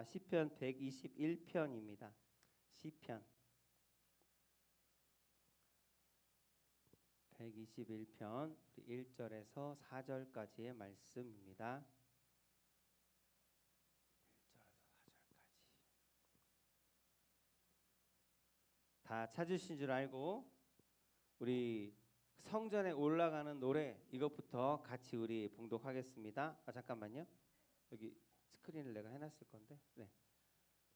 시편 121편입니다. 시편 121편 1절에서 4절까지의 말씀입니다. 1절에서 4절까지. 다 찾으신 줄 알고 우리 성전에 올라가는 노래 이것부터 같이 우리 봉독하겠습니다. 잠깐만요. 여기 스크린을 내가 해놨을 건데. 네.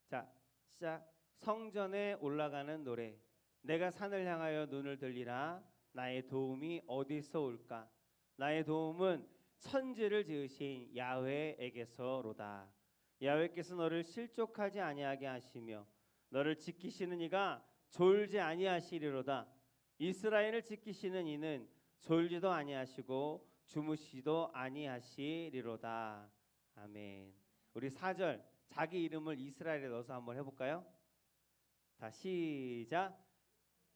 자, 시작. 성전에 올라가는 노래. 내가 산을 향하여 눈을 들리라. 나의 도움이 어디서 올까? 나의 도움은 천지를 지으신 야훼에게서로다. 야훼께서 너를 실족하지 아니하게 하시며 너를 지키시는 이가 졸지 아니하시리로다. 이스라엘을 지키시는 이는 졸지도 아니하시고 주무시도 아니하시리로다. 아멘. 우리 4절 자기 이름을 이스라엘에 넣어서 한번 해볼까요? 다 시작.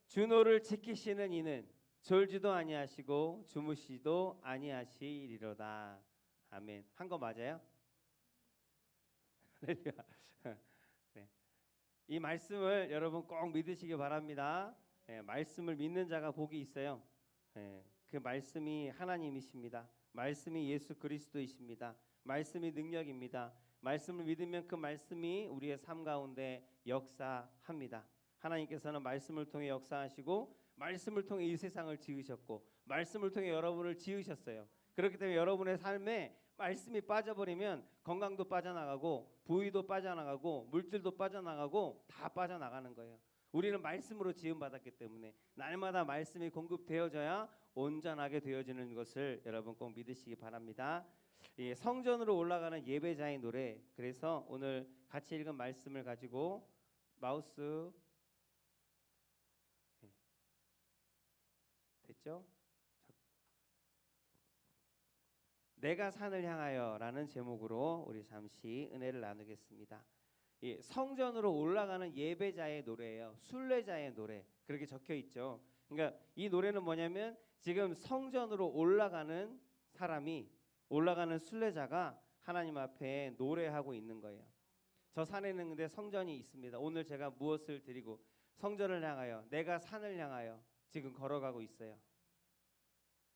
주 너를 지키시는 이는 졸지도 아니하시고 주무시도 아니하시리로다. 아멘. 한 거 맞아요? 네. 이 말씀을 여러분 꼭 믿으시기 바랍니다. 네, 말씀을 믿는 자가 복이 있어요. 네, 그 말씀이 하나님이십니다. 말씀이 예수 그리스도이십니다. 말씀이 능력입니다. 말씀을 믿으면 그 말씀이 우리의 삶 가운데 역사합니다. 하나님께서는 말씀을 통해 역사하시고 말씀을 통해 이 세상을 지으셨고 말씀을 통해 여러분을 지으셨어요. 그렇기 때문에 여러분의 삶에 말씀이 빠져버리면 건강도 빠져나가고 부위도 빠져나가고 물질도 빠져나가고 다 빠져나가는 거예요. 우리는 말씀으로 지음받았기 때문에 날마다 말씀이 공급되어져야 온전하게 되어지는 것을 여러분 꼭 믿으시기 바랍니다. 성전으로 올라가는 예배자의 노래. 그래서 오늘 같이 읽은 말씀을 가지고 마우스 됐죠? 내가 산을 향하여 라는 제목으로 우리 잠시 은혜를 나누겠습니다. 성전으로 올라가는 예배자의 노래예요. 순례자의 노래. 그렇게 적혀 있죠. 그러니까 이 노래는 뭐냐면 지금 성전으로 올라가는 사람이 올라가는 순례자가 하나님 앞에 노래하고 있는 거예요. 저 산에는 근데 성전이 있습니다. 오늘 제가 무엇을 드리고 성전을 향하여 내가 산을 향하여 지금 걸어가고 있어요.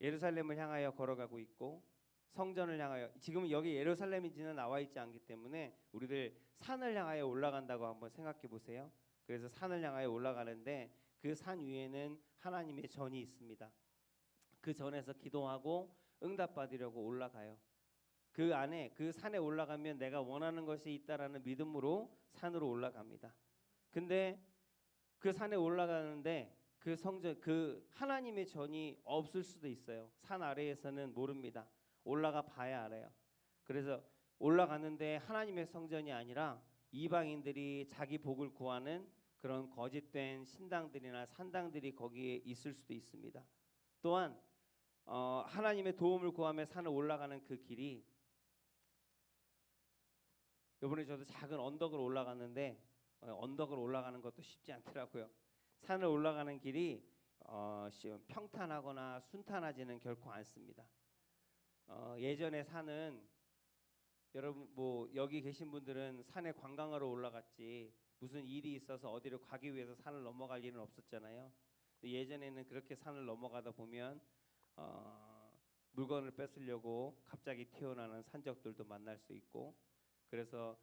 예루살렘을 향하여 걸어가고 있고 성전을 향하여 지금은 여기 예루살렘인지는 나와 있지 않기 때문에 우리들 산을 향하여 올라간다고 한번 생각해 보세요. 그래서 산을 향하여 올라가는데 그 산 위에는 하나님의 전이 있습니다. 그 전에서 기도하고 응답받으려고 올라가요. 그 안에 그 산에 올라가면 내가 원하는 것이 있다라는 믿음으로 산으로 올라갑니다. 근데 그 산에 올라가는데 그 성전 그 하나님의 전이 없을 수도 있어요. 산 아래에서는 모릅니다. 올라가 봐야 알아요. 그래서 올라갔는데 하나님의 성전이 아니라 이방인들이 자기 복을 구하는 그런 거짓된 신당들이나 산당들이 거기에 있을 수도 있습니다. 또한 하나님의 도움을 구하며 산을 올라가는 그 길이 이번에 저도 작은 언덕을 올라갔는데 언덕을 올라가는 것도 쉽지 않더라고요. 산을 올라가는 길이 평탄하거나 순탄하지는 결코 않습니다. 예전에 산은 여러분 뭐 여기 계신 분들은 산에 관광하러 올라갔지 무슨 일이 있어서 어디로 가기 위해서 산을 넘어갈 일은 없었잖아요. 예전에는 그렇게 산을 넘어가다 보면 물건을 뺏으려고 갑자기 튀어나오는 산적들도 만날 수 있고 그래서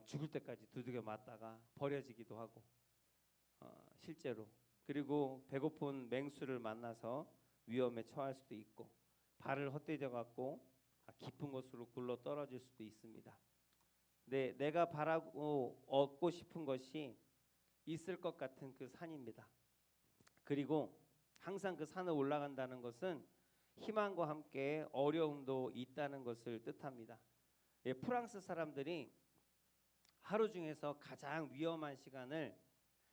죽을 때까지 두들겨 맞다가 버려지기도 하고 실제로 그리고 배고픈 맹수를 만나서 위험에 처할 수도 있고 발을 헛디뎌 갖고 깊은 곳으로 굴러 떨어질 수도 있습니다. 근데 내가 바라고 얻고 싶은 것이 있을 것 같은 그 산입니다. 그리고 항상 그 산을 올라간다는 것은 희망과 함께 어려움도 있다는 것을 뜻합니다. 프랑스 사람들이 하루 중에서 가장 위험한 시간을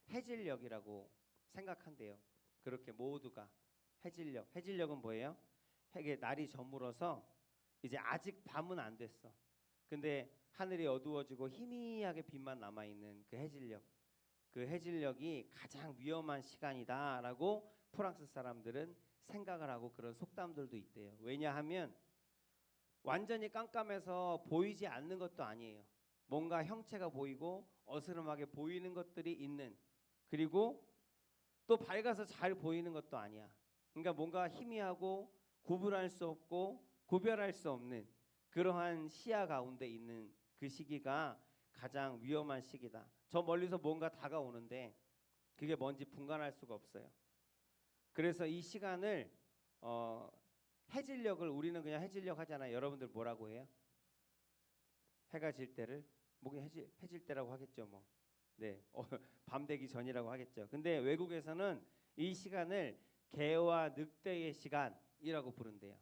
해질녘이라고 생각한대요. 그렇게 모두가 해질녘은 뭐예요? 해게 날이 저물어서 이제 아직 밤은 안 됐어. 근데 하늘이 어두워지고 희미하게 빛만 남아있는 그 해질녘이 가장 위험한 시간이다라고 프랑스 사람들은 생각을 하고 그런 속담들도 있대요. 왜냐하면 완전히 깜깜해서 보이지 않는 것도 아니에요. 뭔가 형체가 보이고 어스름하게 보이는 것들이 있는, 그리고 또 밝아서 잘 보이는 것도 아니야. 그러니까 뭔가 희미하고 구분할 수 없고 구별할 수 없는 그러한 시야 가운데 있는 그 시기가 가장 위험한 시기다. 저 멀리서 뭔가 다가오는데 그게 뭔지 분간할 수가 없어요. 그래서 이 시간을 해질녘을 우리는 그냥 해질녘 하잖아요. 여러분들 뭐라고 해요? 해가 질 때를 뭐 그냥 해질 때라고 하겠죠, 뭐. 네, 밤 되기 전이라고 하겠죠. 근데 외국에서는 이 시간을 개와 늑대의 시간이라고 부른대요.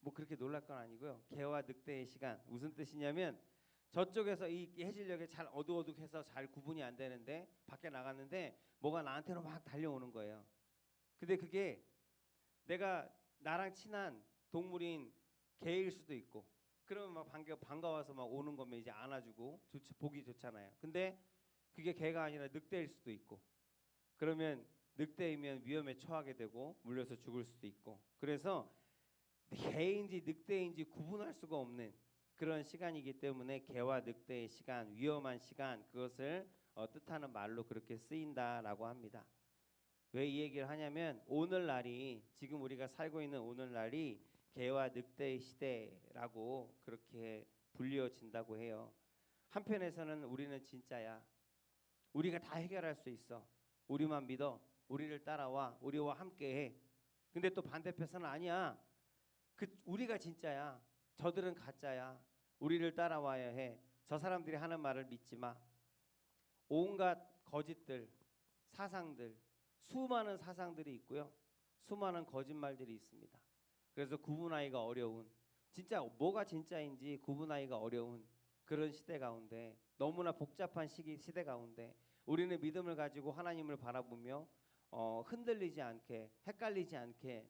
뭐 그렇게 놀랄 건 아니고요. 개와 늑대의 시간 무슨 뜻이냐면 저쪽에서 이 해질녘에 잘 어둑어둑해서 잘 구분이 안 되는데 밖에 나갔는데 뭐가 나한테로 막 달려오는 거예요. 근데 그게 내가 나랑 친한 동물인 개일 수도 있고, 그러면 막 반가워서 막 오는 거면 이제 안아주고 보기 좋잖아요. 근데 그게 개가 아니라 늑대일 수도 있고, 그러면 늑대이면 위험에 처하게 되고 물려서 죽을 수도 있고, 그래서 개인지 늑대인지 구분할 수가 없는 그런 시간이기 때문에 개와 늑대의 시간, 위험한 시간, 그것을 뜻하는 말로 그렇게 쓰인다라고 합니다. 왜 이 얘기를 하냐면 오늘날이, 지금 우리가 살고 있는 오늘날이 개와 늑대의 시대라고 그렇게 불리워진다고 해요. 한편에서는 우리는 진짜야, 우리가 다 해결할 수 있어, 우리만 믿어, 우리를 따라와, 우리와 함께해. 근데 또 반대편에서는 아니야, 우리가 진짜야, 저들은 가짜야, 우리를 따라와야 해, 저 사람들이 하는 말을 믿지 마. 온갖 거짓들, 사상들, 수많은 사상들이 있고요, 수많은 거짓말들이 있습니다. 그래서 구분하기가 어려운, 진짜 뭐가 진짜인지 구분하기가 어려운 그런 시대 가운데, 너무나 복잡한 시대 가운데 우리는 믿음을 가지고 하나님을 바라보며 흔들리지 않게, 헷갈리지 않게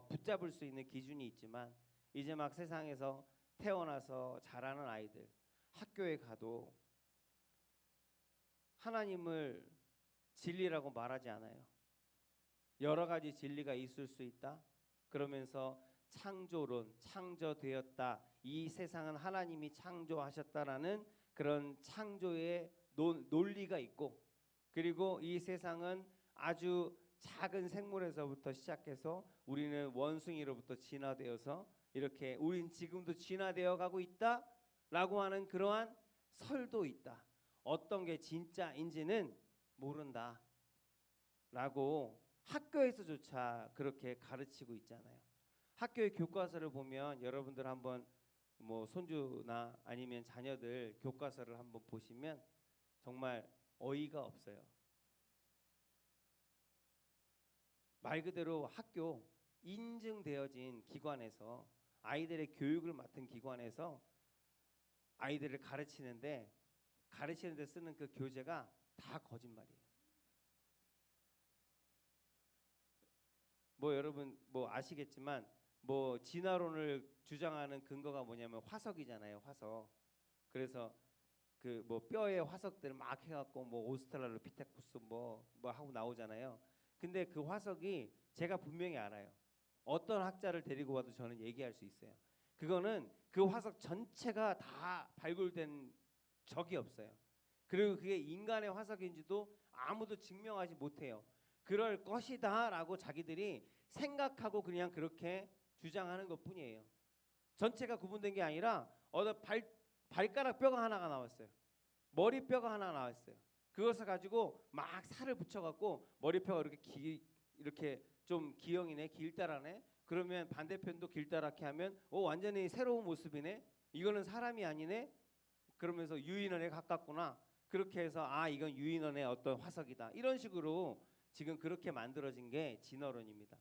붙잡을 수 있는 기준이 있지만, 이제 막 세상에서 태어나서 자라는 아이들, 학교에 가도 하나님을 진리라고 말하지 않아요. 여러 가지 진리가 있을 수 있다. 그러면서 창조론, 창조되었다, 이 세상은 하나님이 창조하셨다라는 그런 창조의 논리가 있고, 그리고 이 세상은 아주 작은 생물에서부터 시작해서 우리는 원숭이로부터 진화되어서 이렇게 우린 지금도 진화되어 가고 있다라고 하는 그러한 설도 있다. 어떤 게 진짜인지는 모른다라고 학교에서조차 그렇게 가르치고 있잖아요. 학교의 교과서를 보면 여러분들 한번 뭐 손주나 아니면 자녀들 교과서를 한번 보시면 정말 어이가 없어요. 말 그대로 학교, 인증되어진 기관에서, 아이들의 교육을 맡은 기관에서 아이들을 가르치는데 쓰는 그 교재가 다 거짓말이에요. 뭐 여러분 뭐 아시겠지만 뭐 진화론을 주장하는 근거가 뭐냐면 화석이잖아요, 화석. 그래서 그 뭐 뼈에 화석들 막 해갖고 뭐 오스트랄로피테쿠스 뭐 하고 나오잖아요. 근데 그 화석이 제가 분명히 알아요. 어떤 학자를 데리고 와도 저는 얘기할 수 있어요. 그거는 그 화석 전체가 다 발굴된 적이 없어요. 그리고 그게 인간의 화석인지도 아무도 증명하지 못해요. 그럴 것이다라고 자기들이 생각하고 그냥 그렇게 주장하는 것뿐이에요. 전체가 구분된 게 아니라 발가락 뼈가 하나가 나왔어요. 머리뼈가 하나 나왔어요. 그것을 가지고 막 살을 붙여갖고 머리뼈가 이렇게 좀 기형이네, 길다라네. 그러면 반대편도 길다랗게 하면 완전히 새로운 모습이네. 이거는 사람이 아니네. 그러면서 유인원에 가깝구나. 그렇게 해서 이건 유인원의 어떤 화석이다. 이런 식으로 지금 그렇게 만들어진 게 진화론입니다.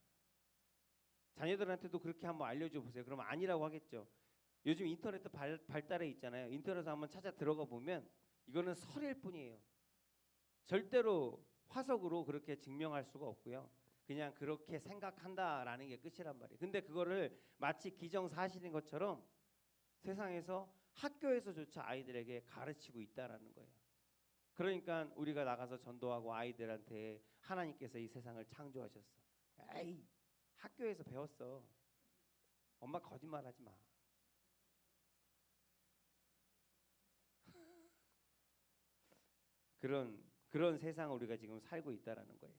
자녀들한테도 그렇게 한번 알려줘 보세요. 그러면 아니라고 하겠죠. 요즘 인터넷도 발달해 있잖아요. 인터넷에 한번 찾아 들어가 보면 이거는 설일 뿐이에요. 절대로 화석으로 그렇게 증명할 수가 없고요. 그냥 그렇게 생각한다라는 게 끝이란 말이에요. 근데 그거를 마치 기정사실인 것처럼 세상에서 학교에서조차 아이들에게 가르치고 있다라는 거예요. 그러니까 우리가 나가서 전도하고 아이들한테 하나님께서 이 세상을 창조하셨어. 에이, 학교에서 배웠어. 엄마 거짓말하지 마. 그런 세상을 우리가 지금 살고 있다라는 거예요.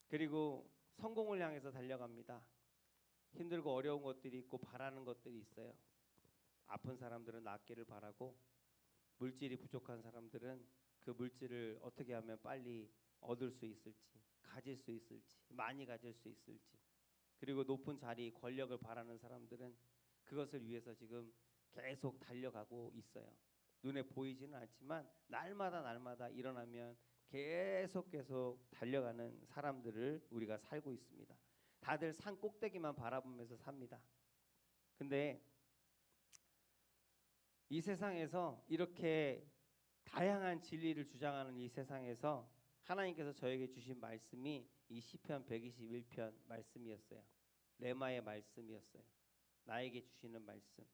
그리고 성공을 향해서 달려갑니다. 힘들고 어려운 것들이 있고 바라는 것들이 있어요. 아픈 사람들은 낫기를 바라고, 물질이 부족한 사람들은 그 물질을 어떻게 하면 빨리 얻을 수 있을지, 가질 수 있을지, 많이 가질 수 있을지, 그리고 높은 자리, 권력을 바라는 사람들은 그것을 위해서 지금 계속 달려가고 있어요. 눈에 보이지는 않지만 날마다 일어나면 계속 달려가는 사람들을 우리가 살고 있습니다. 다들 산 꼭대기만 바라보면서 삽니다. 근데 이 세상에서 이렇게 다양한 진리를 주장하는 이 세상에서 하나님께서 저에게 주신 말씀이 이 시편 121편 말씀이었어요. 레마의 말씀이었어요. 나에게 주시는 말씀.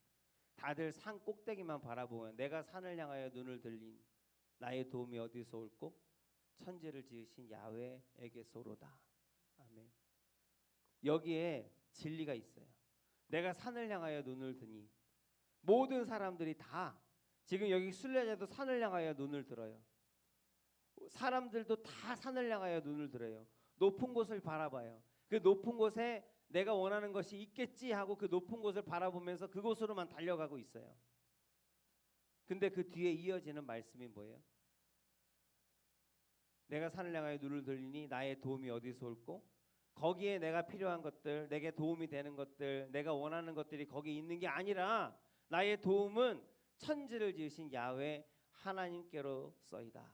다들 산 꼭대기만 바라보면 내가 산을 향하여 눈을 들린 나의 도움이 어디서 올꼬? 천지를 지으신 야훼에게서로다. 아멘. 여기에 진리가 있어요. 내가 산을 향하여 눈을 드니, 모든 사람들이 다 지금 여기 순례자도 산을 향하여 눈을 들어요. 사람들도 다 산을 향하여 눈을 들어요. 높은 곳을 바라봐요. 그 높은 곳에 내가 원하는 것이 있겠지 하고 그 높은 곳을 바라보면서 그곳으로만 달려가고 있어요. 근데 그 뒤에 이어지는 말씀이 뭐예요? 내가 산을 향하여 눈을 들리니 나의 도움이 어디서 올꼬? 거기에 내가 필요한 것들, 내게 도움이 되는 것들, 내가 원하는 것들이 거기 있는 게 아니라 나의 도움은 천지를 지으신 야훼 하나님께로서이다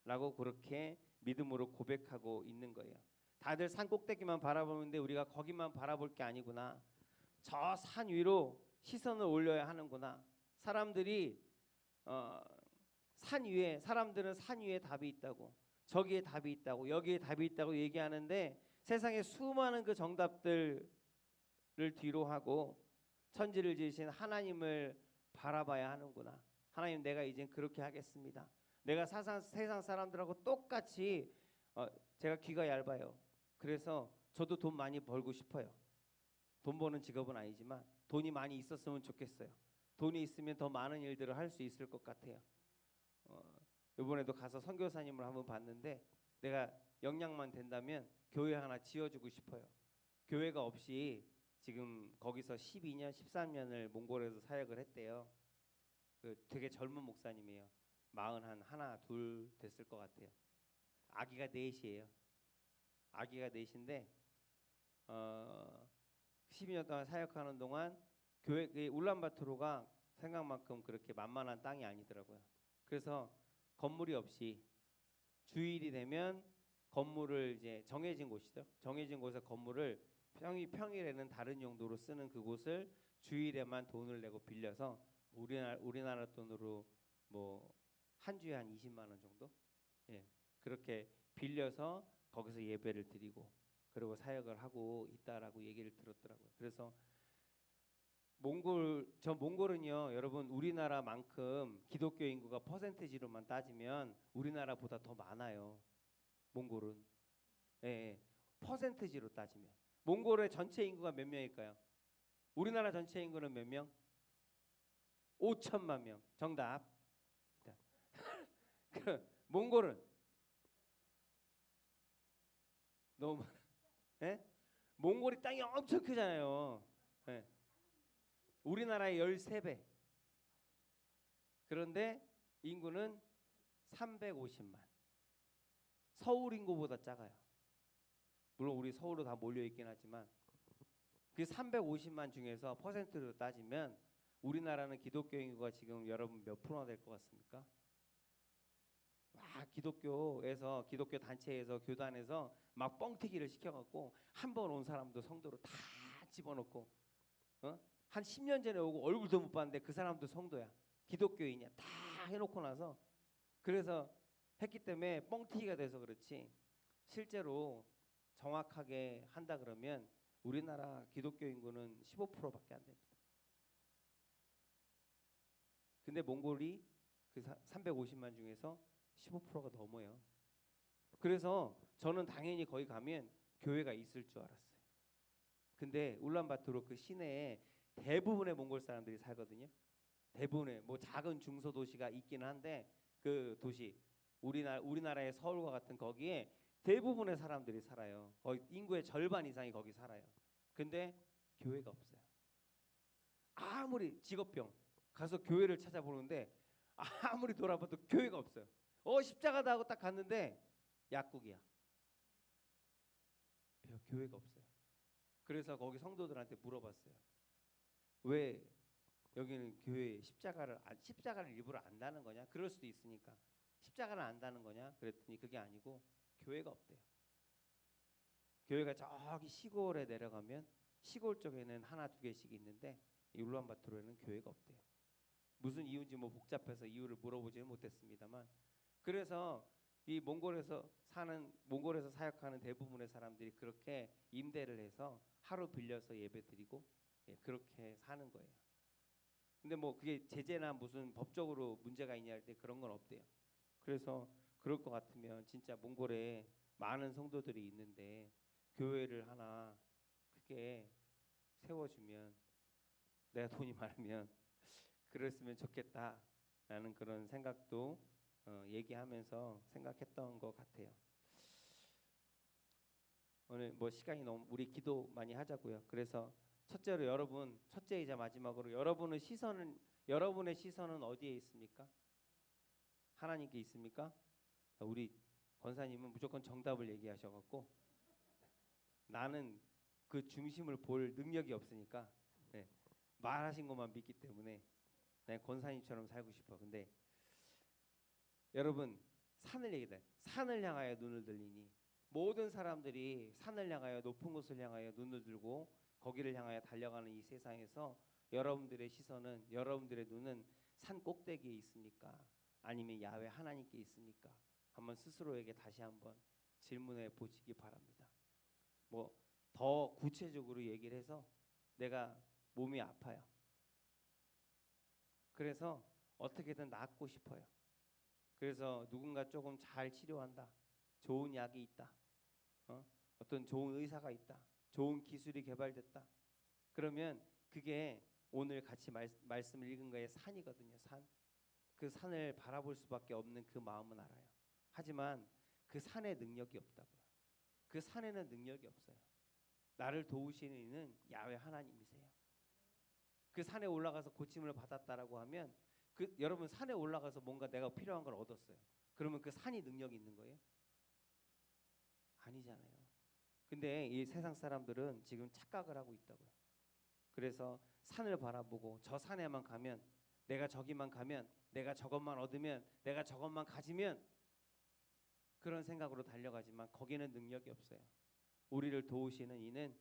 라고 그렇게 믿음으로 고백하고 있는 거예요. 다들 산 꼭대기만 바라보는데 우리가 거기만 바라볼 게 아니구나. 저 산 위로 시선을 올려야 하는구나. 사람들은 산 위에 답이 있다고, 저기에 답이 있다고, 여기에 답이 있다고 얘기하는데 세상에 수많은 그 정답들을 뒤로 하고 천지를 지으신 하나님을 바라봐야 하는구나. 하나님, 내가 이젠 그렇게 하겠습니다. 내가 세상 사람들하고 똑같이 제가 귀가 얇아요. 그래서 저도 돈 많이 벌고 싶어요. 돈 버는 직업은 아니지만 돈이 많이 있었으면 좋겠어요. 돈이 있으면 더 많은 일들을 할 수 있을 것 같아요. 이번에도 가서 선교사님을 한번 봤는데 내가 역량만 된다면 교회 하나 지어주고 싶어요. 교회가 없이 지금 거기서 12년, 13년을 몽골에서 사역을 했대요. 되게 젊은 목사님이에요. 41, 2 됐을 것 같아요. 아기가 넷이에요. 아기가 넷인데 12년 동안 사역하는 동안 교회 울란바토르가 생각만큼 그렇게 만만한 땅이 아니더라고요. 그래서 건물이 없이 주일이 되면 건물을 이제 정해진 곳이죠. 정해진 곳에 건물을 평일에는 다른 용도로 쓰는 그곳을 주일에만 돈을 내고 빌려서 우리나라 돈으로 뭐 한 주에 한 20만 원 정도? 예. 그렇게 빌려서 거기서 예배를 드리고 그리고 사역을 하고 있다라고 얘기를 들었더라고요. 그래서 몽골은요, 여러분 우리나라만큼 기독교 인구가 퍼센티지로만 따지면 우리나라보다 더 많아요. 몽골은. 예, 예. 퍼센티지로 따지면 몽골의 전체 인구가 몇 명일까요? 우리나라 전체 인구는 몇 명? 5천만 명. 정답. 몽골은 너무 많아. 예? 몽골이 땅이 엄청 크잖아요. 예. 우리나라의 13배. 그런데 인구는 350만. 서울 인구보다 작아요. 물론 우리 서울로 다 몰려 있긴 하지만 그 350만 중에서 퍼센트로 따지면 우리나라는 기독교 인구가 지금 여러분 몇 프로나 될 것 같습니까? 막 기독교 단체에서 교단에서 막 뻥튀기를 시켜갖고 한 번 온 사람도 성도로 다 집어넣고 한 10년 전에 오고 얼굴도 못 봤는데 그 사람도 성도야. 기독교인이야. 다 해놓고 나서 그래서 했기 때문에 뻥튀기가 돼서 그렇지 실제로 정확하게 한다 그러면 우리나라 기독교 인구는 15%밖에 안 됩니다. 근데 몽골이 그 350만 중에서 15%가 넘어요. 그래서 저는 당연히 거기 가면 교회가 있을 줄 알았어요. 근데 울란바토르 그 시내에 대부분의 몽골 사람들이 살거든요. 대부분의 뭐 작은 중소도시가 있기는 한데 그 도시 우리나라의 서울과 같은 거기에 대부분의 사람들이 살아요. 거의 인구의 절반 이상이 거기 살아요. 근데 교회가 없어요. 아무리 직업병 가서 교회를 찾아보는데 아무리 돌아봐도 교회가 없어요. 십자가다 하고 딱 갔는데 약국이야. 교회가 없어요. 그래서 거기 성도들한테 물어봤어요. 왜 여기는 교회 십자가를 일부러 안다는 거냐? 그럴 수도 있으니까 십자가를 안다는 거냐? 그랬더니 그게 아니고 교회가 없대요. 교회가 저기 시골에 내려가면 시골 쪽에는 하나 두 개씩 있는데 이 울란바토르에는 교회가 없대요. 무슨 이유인지 뭐 복잡해서 이유를 물어보지는 못했습니다만, 그래서 이 몽골에서 사역하는 대부분의 사람들이 그렇게 임대를 해서 하루 빌려서 예배드리고 그렇게 사는 거예요. 근데 뭐 그게 제재나 무슨 법적으로 문제가 있냐 할 때 그런 건 없대요. 그래서 그럴 것 같으면 진짜 몽골에 많은 성도들이 있는데 교회를 하나 크게 세워주면, 내가 돈이 많으면 그랬으면 좋겠다라는 그런 생각도 얘기하면서 생각했던 것 같아요. 오늘 뭐 시간이 너무, 우리 기도 많이 하자고요. 그래서 첫째이자 마지막으로 여러분의 시선은 어디에 있습니까? 하나님께 있습니까? 우리 권사님은 무조건 정답을 얘기하셔갖고 나는 그 중심을 볼 능력이 없으니까 말하신 것만 믿기 때문에 난 권사님처럼 살고 싶어. 근데 여러분, 산을 향하여 눈을 들리니, 모든 사람들이 산을 향하여 높은 곳을 향하여 눈을 들고 거기를 향하여 달려가는 이 세상에서 여러분들의 눈은 산 꼭대기에 있습니까? 아니면 야훼 하나님께 있습니까? 한번 스스로에게 다시 한번 질문해 보시기 바랍니다. 뭐 더 구체적으로 얘기를 해서 내가 몸이 아파요. 그래서 어떻게든 낫고 싶어요. 그래서 누군가 조금 잘 치료한다. 좋은 약이 있다. 어떤 좋은 의사가 있다. 좋은 기술이 개발됐다. 그러면 그게 오늘 같이 말씀을 읽은 거의 산이거든요. 산. 그 산을 바라볼 수밖에 없는 그 마음은 알아요. 하지만 그 산에 능력이 없다고요. 그 산에는 능력이 없어요. 나를 도우시는 이는 야훼 하나님이세요. 그 산에 올라가서 고침을 받았다라고 하면 여러분 산에 올라가서 뭔가 내가 필요한 걸 얻었어요. 그러면 그 산이 능력이 있는 거예요? 아니잖아요. 근데 이 세상 사람들은 지금 착각을 하고 있다고요. 그래서 산을 바라보고 저 산에만 가면, 내가 저기만 가면, 내가 저것만 얻으면, 내가 저것만 가지면, 그런 생각으로 달려가지만 거기는 능력이 없어요. 우리를 도우시는 이는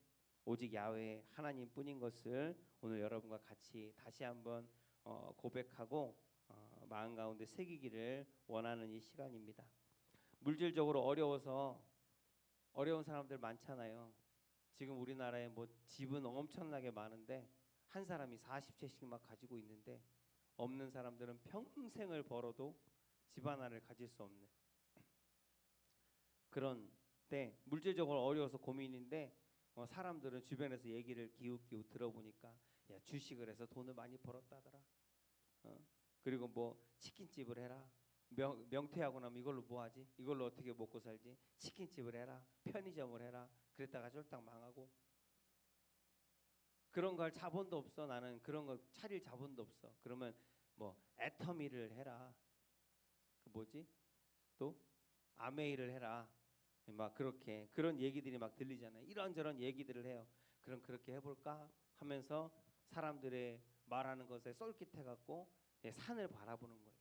오직 야훼 하나님뿐인 것을 오늘 여러분과 같이 다시 한번 고백하고 마음 가운데 새기기를 원하는 이 시간입니다. 물질적으로 어려운 사람들 많잖아요. 지금 우리나라에 뭐 집은 엄청나게 많은데 한 사람이 40채씩 막 가지고 있는데 없는 사람들은 평생을 벌어도 집 하나를 가질 수 없는 그런 때, 물질적으로 어려워서 고민인데 사람들은 주변에서 얘기를 기웃기웃 들어보니까 야, 주식을 해서 돈을 많이 벌었다더라. 그리고 뭐 치킨집을 해라. 명퇴하고 나면 이걸로 뭐 하지? 이걸로 어떻게 먹고 살지? 치킨집을 해라. 편의점을 해라. 그랬다가 쫄딱 망하고. 그런 걸 자본도 없어. 나는 그런 거 차릴 자본도 없어. 그러면 뭐 애터미를 해라. 그 뭐지? 또 아메이를 해라. 막 그렇게 그런 얘기들이 막 들리잖아요. 이런저런 얘기들을 해요. 그럼 그렇게 해볼까 하면서 사람들의 말하는 것에 쏠깃해갖고 산을 바라보는 거예요.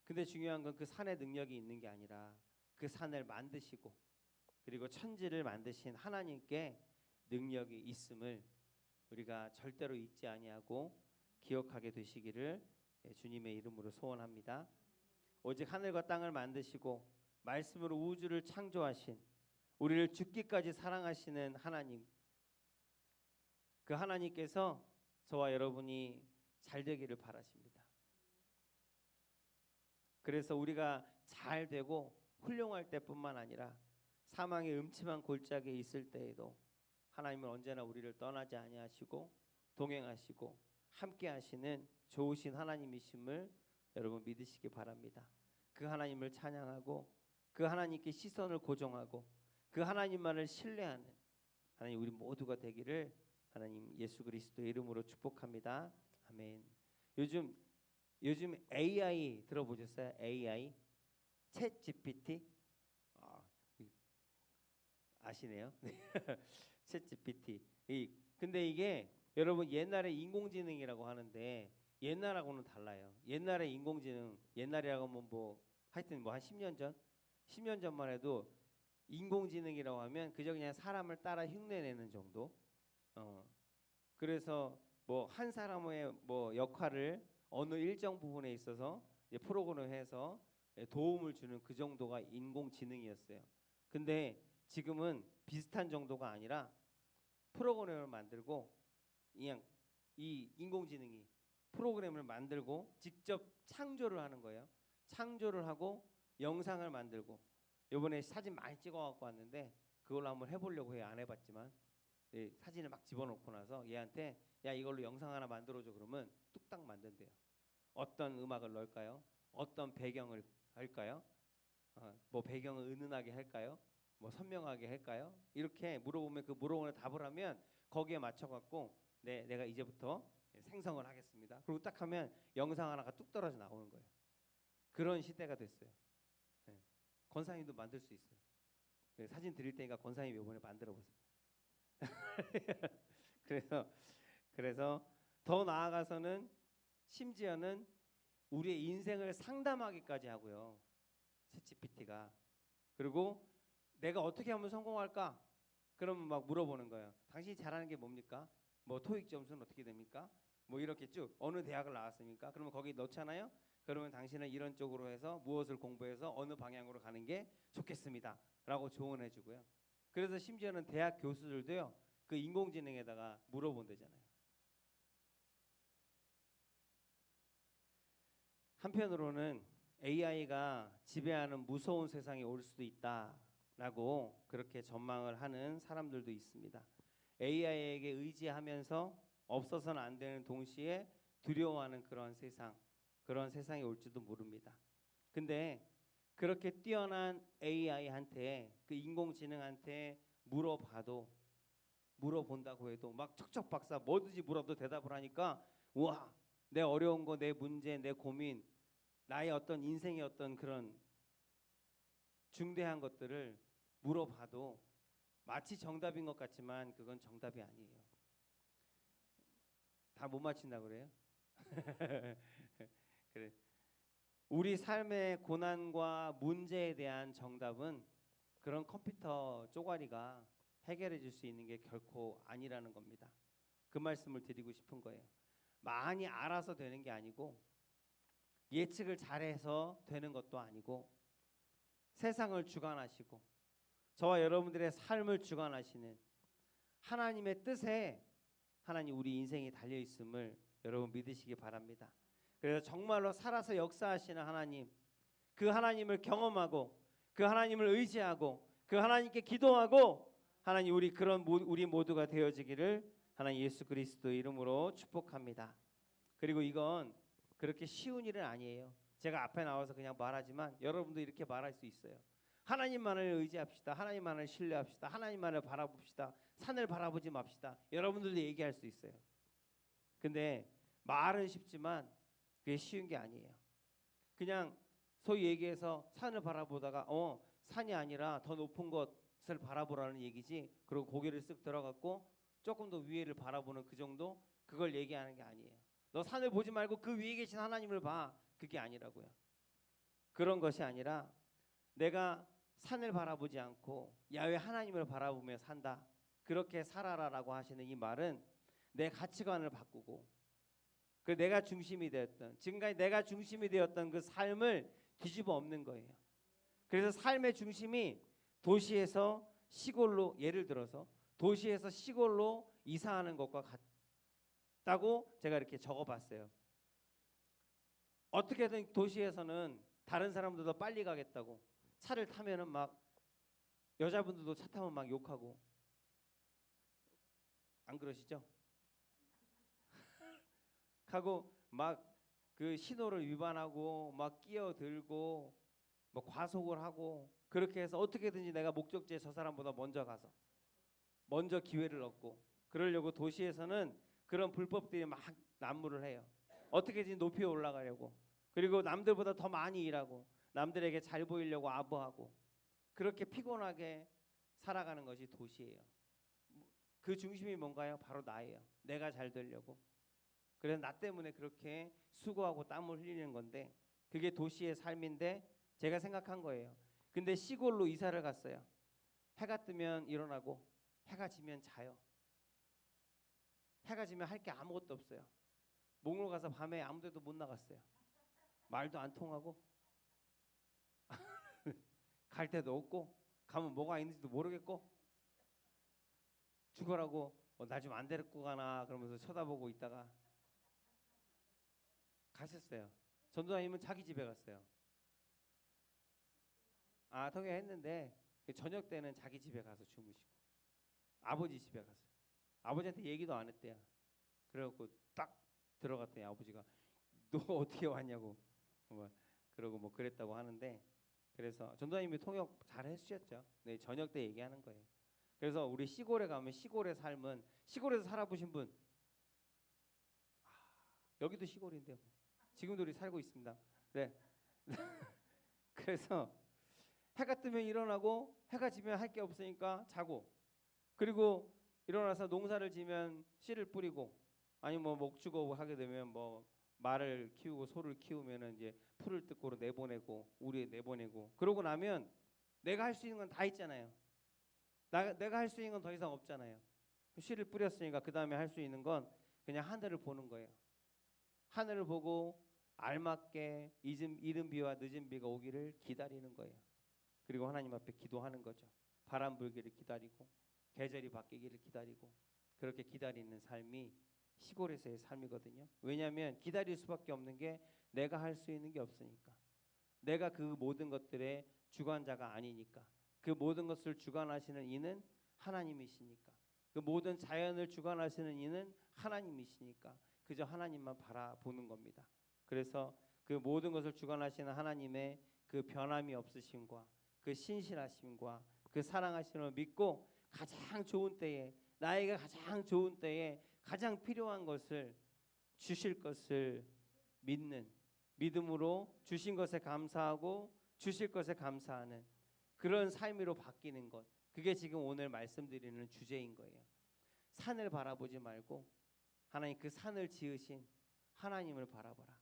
근데 중요한 건 그 산에 능력이 있는 게 아니라 그 산을 만드시고 그리고 천지를 만드신 하나님께 능력이 있음을 우리가 절대로 잊지 아니하고 기억하게 되시기를 주님의 이름으로 소원합니다. 오직 하늘과 땅을 만드시고 말씀으로 우주를 창조하신, 우리를 죽기까지 사랑하시는 하나님, 그 하나님께서 저와 여러분이 잘 되기를 바라십니다. 그래서 우리가 잘 되고 훌륭할 때뿐만 아니라 사망의 음침한 골짜기에 있을 때에도 하나님은 언제나 우리를 떠나지 아니하시고 동행하시고 함께 하시는 좋으신 하나님이심을 여러분 믿으시기 바랍니다. 그 하나님을 찬양하고 그 하나님께 시선을 고정하고 그 하나님만을 신뢰하는 하나님 우리 모두가 되기를 하나님 예수 그리스도의 이름으로 축복합니다. 아멘. 요즘 AI 들어보셨어요? AI 챗 GPT 아시네요? 챗 GPT. 근데 이게 여러분 옛날에 인공지능이라고 하는데 옛날하고는 달라요. 옛날에 인공지능 옛날이라고 하면 뭐 하여튼 뭐 한 10년 전 10년 전만 해도 인공지능이라고 하면 그저 그냥 사람을 따라 흉내내는 정도. 그래서 뭐 한 사람의 뭐 역할을 어느 일정 부분에 있어서 프로그램해서 도움을 주는 그 정도가 인공지능이었어요. 근데 지금은 비슷한 정도가 아니라 프로그램을 만들고 그냥 이 인공지능이 프로그램을 만들고 직접 창조를 하는 거예요. 창조를 하고 영상을 만들고 이번에 사진 많이 찍어 갖고 왔는데 그걸로 한번 해보려고 해요. 안 해봤지만 사진을 막 집어넣고 나서 얘한테 야 이걸로 영상 하나 만들어줘 그러면 뚝딱 만든대요. 어떤 음악을 넣을까요? 어떤 배경을 할까요? 뭐 배경을 은은하게 할까요? 뭐 선명하게 할까요? 이렇게 물어보면 그 물어보는 답을 하면 거기에 맞춰 갖고 내가 이제부터 생성을 하겠습니다. 그리고 딱 하면 영상 하나가 뚝 떨어져 나오는 거예요. 그런 시대가 됐어요. 네. 권사님도 만들 수 있어요. 네, 사진 드릴 테니까 권사님 이번에 만들어 보세요. 그래서 더 나아가서는 심지어는 우리의 인생을 상담하기까지 하고요. 챗GPT가. 그리고 내가 어떻게 하면 성공할까? 그러면 막 물어보는 거예요. 당신이 잘하는 게 뭡니까? 뭐 토익 점수는 어떻게 됩니까? 뭐 이렇게 쭉 어느 대학을 나왔습니까? 그러면 거기 넣잖아요. 그러면 당신은 이런 쪽으로 해서 무엇을 공부해서 어느 방향으로 가는 게 좋겠습니다. 라고 조언해 주고요. 그래서 심지어는 대학 교수들도요. 그 인공지능에다가 물어본대잖아요. 한편으로는 AI가 지배하는 무서운 세상이 올 수도 있다라고 그렇게 전망을 하는 사람들도 있습니다. AI에게 의지하면서 없어서는 안 되는 동시에 두려워하는 그런 세상이 올지도 모릅니다. 근데 그렇게 뛰어난 AI한테 그 인공지능한테 물어본다고 해도 막 척척박사 뭐든지 물어도 대답을 하니까 우와 내 어려운 거 내 문제 내 고민 나의 어떤 인생의 어떤 그런 중대한 것들을 물어봐도 마치 정답인 것 같지만 그건 정답이 아니에요. 다 못 맞힌다 그래요? 그래. 우리 삶의 고난과 문제에 대한 정답은 그런 컴퓨터 쪼가리가 해결해 줄 수 있는 게 결코 아니라는 겁니다. 그 말씀을 드리고 싶은 거예요. 많이 알아서 되는 게 아니고 예측을 잘해서 되는 것도 아니고 세상을 주관하시고 저와 여러분들의 삶을 주관하시는 하나님의 뜻에 하나님 우리 인생이 달려 있음을 여러분 믿으시기 바랍니다. 그래서 정말로 살아서 역사하시는 하나님, 그 하나님을 경험하고 그 하나님을 의지하고 그 하나님께 기도하고 하나님 우리 모두가 되어지기를 하나님 예수 그리스도의 이름으로 축복합니다. 그리고 이건 그렇게 쉬운 일은 아니에요. 제가 앞에 나와서 그냥 말하지만 여러분도 이렇게 말할 수 있어요. 하나님만을 의지합시다. 하나님만을 신뢰합시다. 하나님만을 바라봅시다. 산을 바라보지 맙시다. 여러분들도 얘기할 수 있어요. 근데 말은 쉽지만 그게 쉬운 게 아니에요. 그냥 소위 얘기해서 산을 바라보다가 산이 아니라 더 높은 것을 바라보라는 얘기지. 그리고 고개를 쓱 들어갔고 조금 더 위에를 바라보는 그 정도 그걸 얘기하는 게 아니에요. 너 산을 보지 말고 그 위에 계신 하나님을 봐. 그게 아니라고요. 그런 것이 아니라 내가 산을 바라보지 않고 야훼 하나님을 바라보며 산다. 그렇게 살아라라고 하시는 이 말은 내 가치관을 바꾸고 그 내가 중심이 되었던 지금까지 내가 중심이 되었던 그 삶을 뒤집어 엎는 거예요. 그래서 삶의 중심이 도시에서 시골로 예를 들어서 도시에서 시골로 이사하는 것과 같다고 제가 이렇게 적어봤어요. 어떻게든 도시에서는 다른 사람들도 빨리 가겠다고 차를 타면은 막 여자분들도 차 타면 막 욕하고 안 그러시죠? 하고 막 그 신호를 위반하고 막 끼어들고 뭐 과속을 하고 그렇게 해서 어떻게든지 내가 목적지에 저 사람보다 먼저 가서 먼저 기회를 얻고 그러려고 도시에서는 그런 불법들이 막 난무를 해요. 어떻게든지 높이 올라가려고. 그리고 남들보다 더 많이 일하고 남들에게 잘 보이려고 아부하고 그렇게 피곤하게 살아가는 것이 도시예요. 그 중심이 뭔가요? 바로 나예요. 내가 잘 되려고. 그래서 나 때문에 그렇게 수고하고 땀을 흘리는 건데 그게 도시의 삶인데 제가 생각한 거예요. 근데 시골로 이사를 갔어요. 해가 뜨면 일어나고 해가 지면 자요. 해가 지면 할 게 아무것도 없어요. 몽골 가서 밤에 아무 데도 못 나갔어요. 말도 안 통하고 갈 데도 없고 가면 뭐가 있는지도 모르겠고 죽어라고 날 좀 안 데리고 가나 그러면서 쳐다보고 있다가 가셨어요. 전도사님은 자기 집에 갔어요. 통역했는데 저녁 때는 자기 집에 가서 주무시고 아버지 집에 갔어요. 아버지한테 얘기도 안 했대요. 그래갖고 딱 들어갔더니 아버지가 너 어떻게 왔냐고 뭐 그러고 뭐 그랬다고 하는데 그래서 전도사님이 통역 잘 해주셨죠. 네, 저녁 때 얘기하는 거예요. 그래서 우리 시골에 가면 시골의 삶은 시골에서 살아보신 분 여기도 시골인데요. 지금도 우리 살고 있습니다. 네. 그래서 해가 뜨면 일어나고 해가 지면 할 게 없으니까 자고 그리고 일어나서 농사를 지면 씨를 뿌리고 아니면 뭐 목축업 하게 되면 뭐 말을 키우고 소를 키우면은 이제 풀을 뜯고 내보내고 우리에 내보내고 그러고 나면 내가 할 수 있는 건 다 있잖아요. 내가 할 수 있는 건 더 이상 없잖아요. 씨를 뿌렸으니까 그 다음에 할 수 있는 건 그냥 하늘을 보는 거예요. 하늘을 보고 알맞게 이른 비와 늦은 비가 오기를 기다리는 거예요. 그리고 하나님 앞에 기도하는 거죠. 바람 불기를 기다리고 계절이 바뀌기를 기다리고 그렇게 기다리는 삶이 시골에서의 삶이거든요. 왜냐하면 기다릴 수밖에 없는 게 내가 할 수 있는 게 없으니까. 내가 그 모든 것들의 주관자가 아니니까. 그 모든 것을 주관하시는 이는 하나님이시니까. 그 모든 자연을 주관하시는 이는 하나님이시니까. 그저 하나님만 바라보는 겁니다. 그래서 그 모든 것을 주관하시는 하나님의 그 변함이 없으심과 그 신실하심과 그 사랑하심을 믿고 가장 좋은 때에 나에게 가장 좋은 때에 가장 필요한 것을 주실 것을 믿는 믿음으로 주신 것에 감사하고 주실 것에 감사하는 그런 삶으로 바뀌는 것 그게 지금 오늘 말씀드리는 주제인 거예요. 산을 바라보지 말고 하나님 그 산을 지으신 하나님을 바라봐라.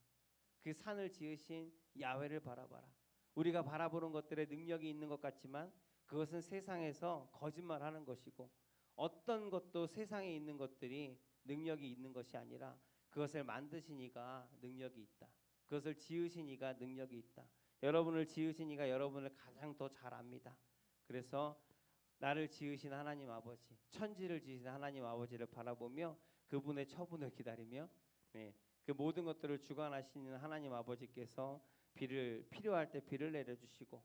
그 산을 지으신 야훼를 바라봐라. 우리가 바라보는 것들에 능력이 있는 것 같지만 그것은 세상에서 거짓말하는 것이고 어떤 것도 세상에 있는 것들이 능력이 있는 것이 아니라 그것을 만드신 이가 능력이 있다. 그것을 지으신 이가 능력이 있다. 여러분을 지으신 이가 여러분을 가장 더 잘 압니다. 그래서 나를 지으신 하나님 아버지, 천지를 지으신 하나님 아버지를 바라보며 그분의 처분을 기다리며 그 모든 것들을 주관하시는 하나님 아버지께서 필요할 때 비를 내려주시고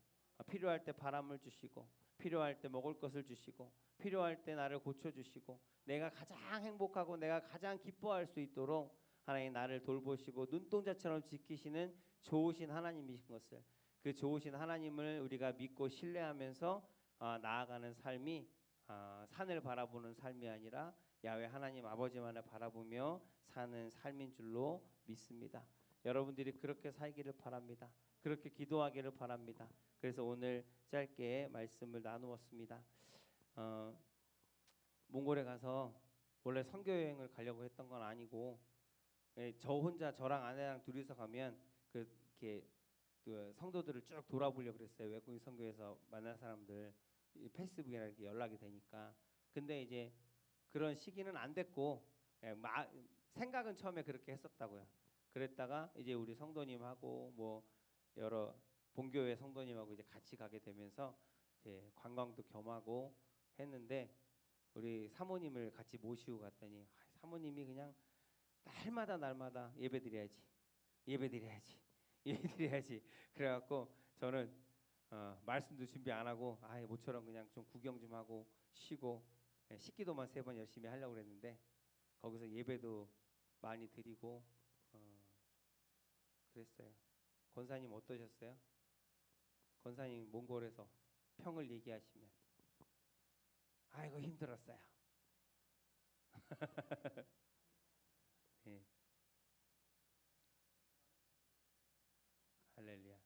필요할 때 바람을 주시고 필요할 때 먹을 것을 주시고 필요할 때 나를 고쳐주시고 내가 가장 행복하고 내가 가장 기뻐할 수 있도록 하나님 나를 돌보시고 눈동자처럼 지키시는 좋으신 하나님이신 것을 그 좋으신 하나님을 우리가 믿고 신뢰하면서 나아가는 삶이 산을 바라보는 삶이 아니라 야훼 하나님 아버지만을 바라보며 사는 삶인 줄로 믿습니다. 여러분들이 그렇게 살기를 바랍니다. 그렇게 기도하기를 바랍니다. 그래서 오늘 짧게 말씀을 나누었습니다. 몽골에 가서 원래 선교 여행을 가려고 했던 건 아니고 저 혼자 저랑 아내랑 둘이서 가면 그렇게 그 성도들을 쭉 돌아보려고 그랬어요. 외국인 선교에서 만난 사람들 페이스북이나 이렇게 연락이 되니까. 근데 이제 그런 시기는 안 됐고 생각은 처음에 그렇게 했었다고요. 그랬다가 이제 우리 성도님하고 뭐 여러 본교회 성도님하고 이제 같이 가게 되면서 이제 관광도 겸하고 했는데 우리 사모님을 같이 모시고 갔더니 사모님이 그냥 날마다 예배드려야지 예배드려야지 그래갖고 저는 말씀도 준비 안 하고 모처럼 그냥 좀 구경 좀 하고 쉬고 식기도만 3번 열심히 하려고 그랬는데 거기서 예배도 많이 드리고 그랬어요. 권사님 어떠셨어요? 권사님 몽골에서 평을 얘기하시면 아이고 힘들었어요. 네. 할렐루야.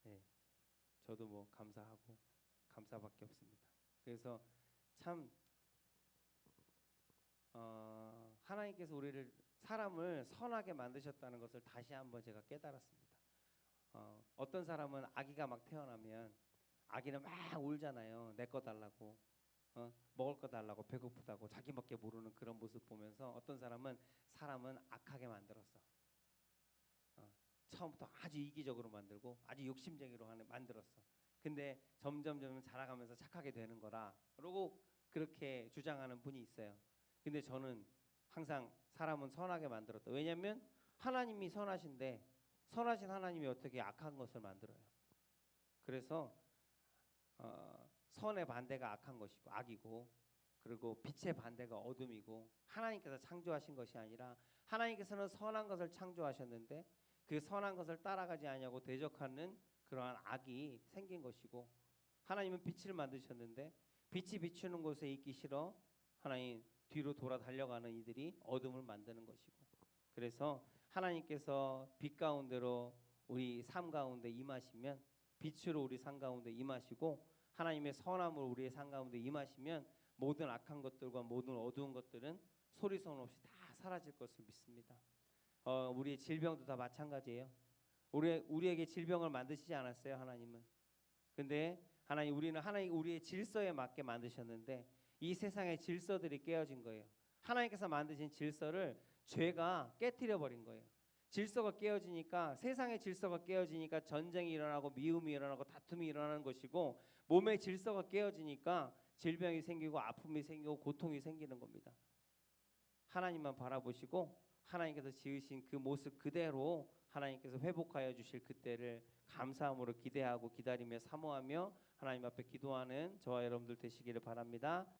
네. 저도 뭐 감사하고 감사밖에 없습니다. 그래서 참 하나님께서 우리를 사람을 선하게 만드셨다는 것을 다시 한번 제가 깨달았습니다. 어떤 사람은 아기가 막 태어나면 아기는 막 울잖아요. 내 거 달라고, 먹을 거 달라고, 배고프다고 자기밖에 모르는 그런 모습 보면서 어떤 사람은 악하게 만들었어. 처음부터 아주 이기적으로 만들고 아주 욕심쟁이로 만들었어. 근데 점점 자라가면서 착하게 되는 거라 그러고 그렇게 주장하는 분이 있어요. 근데 저는 항상 사람은 선하게 만들었다. 왜냐하면 하나님이 선하신데 선하신 하나님이 어떻게 악한 것을 만들어요. 그래서 선의 반대가 악한 것이고 악이고, 그리고 빛의 반대가 어둠이고, 하나님께서 창조하신 것이 아니라 하나님께서는 선한 것을 창조하셨는데 그 선한 것을 따라가지 아니하고 대적하는 그러한 악이 생긴 것이고, 하나님은 빛을 만드셨는데 빛이 비추는 곳에 있기 싫어 하나님 뒤로 돌아 달려가는 이들이 어둠을 만드는 것이고, 그래서 하나님께서 빛 가운데로 우리 삶 가운데 임하시면, 빛으로 우리 삶 가운데 임하시고 하나님의 선함으로 우리의 삶 가운데 임하시면 모든 악한 것들과 모든 어두운 것들은 소리소문 없이 다 사라질 것을 믿습니다. 우리의 질병도 다 마찬가지예요. 우리에게 질병을 만드시지 않았어요, 하나님은. 근데 우리는 우리의 질서에 맞게 만드셨는데 이 세상의 질서들이 깨어진 거예요. 하나님께서 만드신 질서를 죄가 깨트려 버린 거예요. 질서가 깨어지니까, 세상의 질서가 깨어지니까 전쟁이 일어나고 미움이 일어나고 다툼이 일어나는 것이고, 몸의 질서가 깨어지니까 질병이 생기고 아픔이 생기고 고통이 생기는 겁니다. 하나님만 바라보시고 하나님께서 지으신 그 모습 그대로 하나님께서 회복하여 주실 그때를 감사함으로 기대하고 기다리며 사모하며 하나님 앞에 기도하는 저와 여러분들 되시기를 바랍니다.